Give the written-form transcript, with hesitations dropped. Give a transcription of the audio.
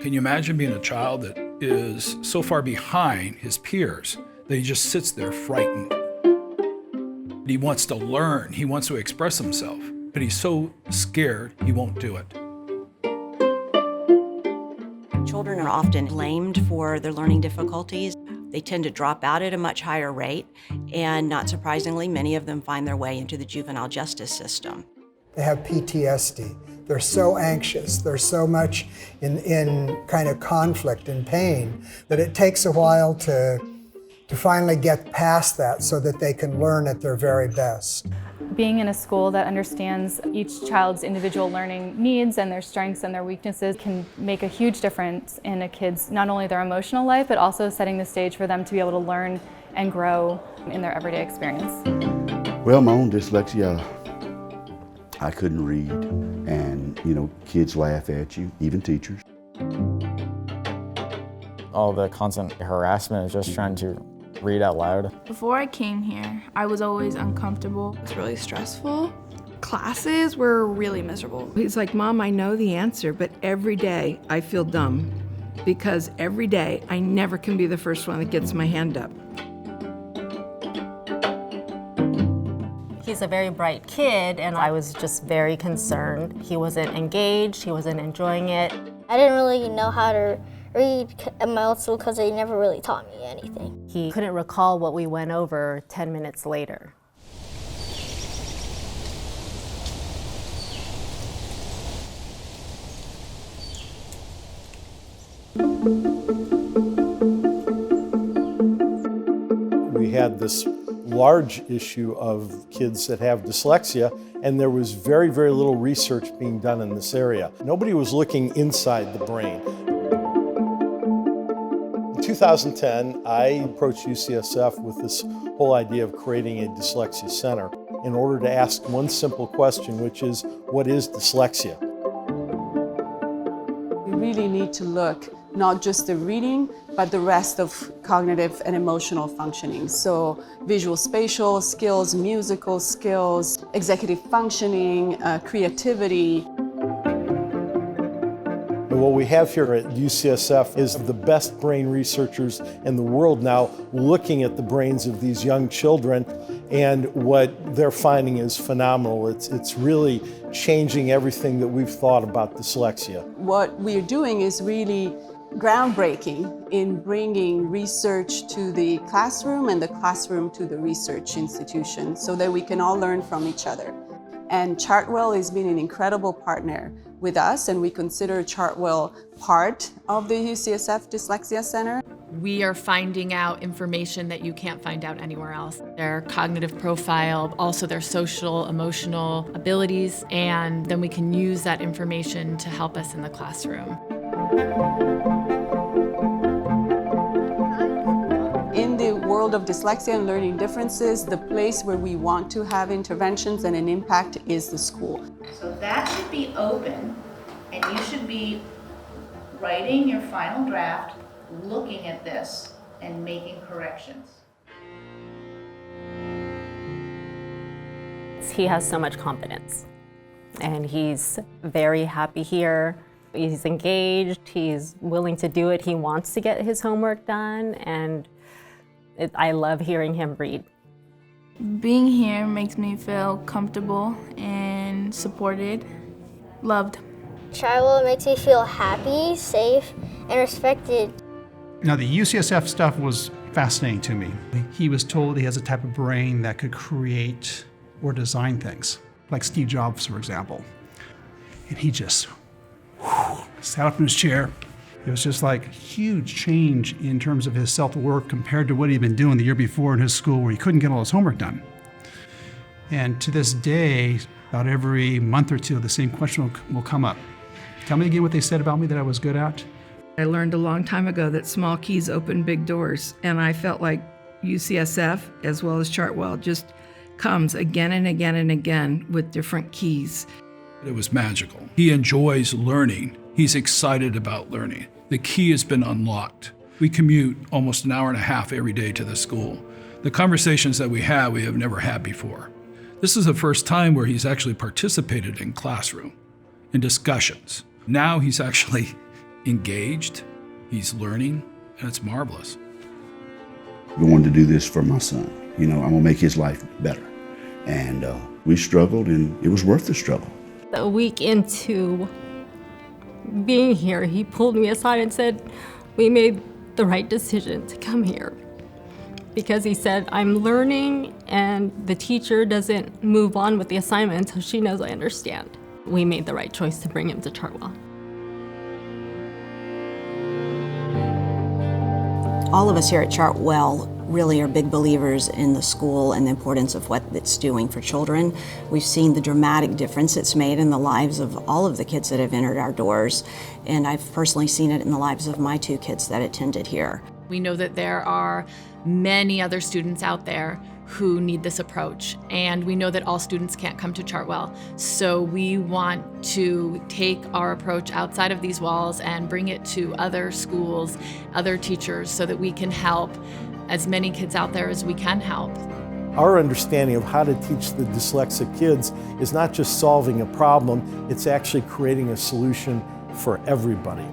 Can you imagine being a child that is so far behind his peers that he just sits there frightened? He wants to learn, he wants to express himself, but he's so scared he won't do it. Children are often blamed for their learning difficulties. They tend to drop out at a much higher rate, and not surprisingly, many of them find their way into the juvenile justice system. They have PTSD. They're so anxious. They're so much in kind of conflict and pain that it takes a while to finally get past that so that they can learn at their very best. Being in a school that understands each child's individual learning needs and their strengths and their weaknesses can make a huge difference in a kid's, not only their emotional life, but also setting the stage for them to be able to learn and grow in their everyday experience. Well, my own dyslexia, I couldn't read, and kids laugh at you, even teachers. All the constant harassment is just trying to read out loud. Before I came here, I was always uncomfortable. It was really stressful. Classes were really miserable. He's like, Mom, I know the answer, but every day I feel dumb because every day I never can be the first one that gets my hand up. He's a very bright kid, and I was just very concerned. He wasn't engaged, he wasn't enjoying it. I didn't really know how to read at my old school because they never really taught me anything. He couldn't recall what we went over 10 minutes later. We had this large issue of kids that have dyslexia, and there was very, very little research being done in this area. Nobody was looking inside the brain. In 2010, I approached UCSF with this whole idea of creating a dyslexia center in order to ask one simple question, which is, what is dyslexia? We really need to look not just the reading, but the rest of cognitive and emotional functioning. So visual spatial skills, musical skills, executive functioning, creativity. And what we have here at UCSF is the best brain researchers in the world now looking at the brains of these young children, and what they're finding is phenomenal. It's really changing everything that we've thought about dyslexia. What we're doing is really groundbreaking in bringing research to the classroom and the classroom to the research institution so that we can all learn from each other. And Chartwell has been an incredible partner with us, and we consider Chartwell part of the UCSF Dyslexia Center. We are finding out information that you can't find out anywhere else. Their cognitive profile, also their social, emotional abilities, and then we can use that information to help us in the classroom. In the world of dyslexia and learning differences, the place where we want to have interventions and an impact is the school. So that should be open, and you should be writing your final draft, looking at this, and making corrections. He has so much confidence, and he's very happy here. He's engaged, he's willing to do it, he wants to get his homework done, and I love hearing him read. Being here makes me feel comfortable and supported, loved. Chartwell makes me feel happy, safe, and respected. Now, the UCSF stuff was fascinating to me. He was told he has a type of brain that could create or design things, like Steve Jobs, for example. And he just sat up in his chair. It was just like a huge change in terms of his self-worth compared to what he'd been doing the year before in his school where he couldn't get all his homework done. And to this day, about every month or two, the same question will come up. Tell me again what they said about me that I was good at. I learned a long time ago that small keys open big doors, and I felt like UCSF, as well as Chartwell, just comes again and again and again with different keys. It was magical. He enjoys learning. He's excited about learning. The key has been unlocked. We commute almost an hour and a half every day to the school. The conversations that we have never had before. This is the first time where he's actually participated in classroom, in discussions. Now he's actually engaged, he's learning, and it's marvelous. Going to do this for my son. You know, I'm gonna make his life better. And we struggled, and it was worth the struggle. A week into being here, he pulled me aside and said, we made the right decision to come here. Because he said, I'm learning, and the teacher doesn't move on with the assignment until she knows I understand. We made the right choice to bring him to Chartwell. All of us here at Chartwell really are big believers in the school and the importance of what it's doing for children. We've seen the dramatic difference it's made in the lives of all of the kids that have entered our doors, and I've personally seen it in the lives of my 2 kids that attended here. We know that there are many other students out there who need this approach, and we know that all students can't come to Chartwell. So we want to take our approach outside of these walls and bring it to other schools, other teachers, so that we can help as many kids out there as we can help. Our understanding of how to teach the dyslexic kids is not just solving a problem, it's actually creating a solution for everybody.